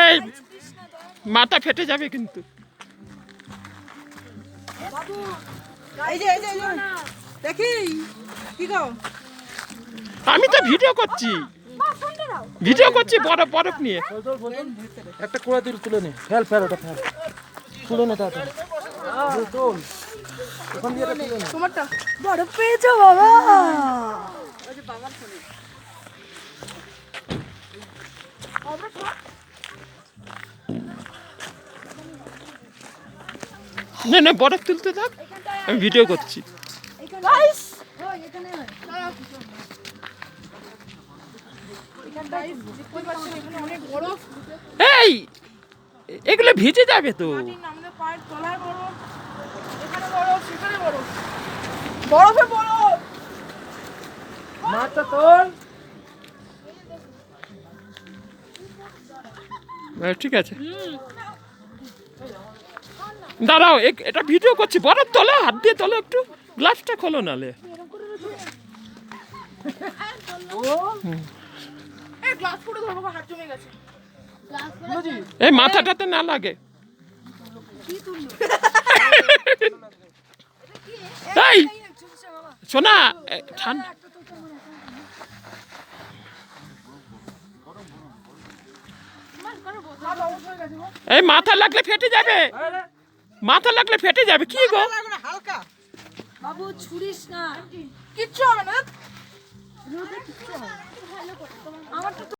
এই মাথা ফেটে যাবে কিন্তু। আমি তো ভিডিও করছি বরফ বরফ নিয়ে। একটা কুড়া তুলে নে, ফেল ফেল ওটা ফেল, তুলে নে তাড়াতাড়ি। ওখান দিয়ে তুলে নে। তোমারটা বরফ পেয়েছো বাবা? না না বরফ তুলতে থাক, আমি ভিডিও করছি। এই এগুলো ভিজে যাবে তো। বরফে বরফ। মাথা তোল। ঠিক আছে দাঁড়াও, এটা ভিডিও করছি। বরফ তোলো, হাত দিয়ে তোলো, একটু গ্লাসটা খোলো নালে। এই মাথাটাতে না লাগে। এই শোনা, ঠান্ডা। এই মাথা লাগলে ফেটে যাবে, মাথা লাগলে ফেটে যাবে। কি গো হালকা বাবু, ছুরিস না, কিচ্ছু হবে না। আমার তো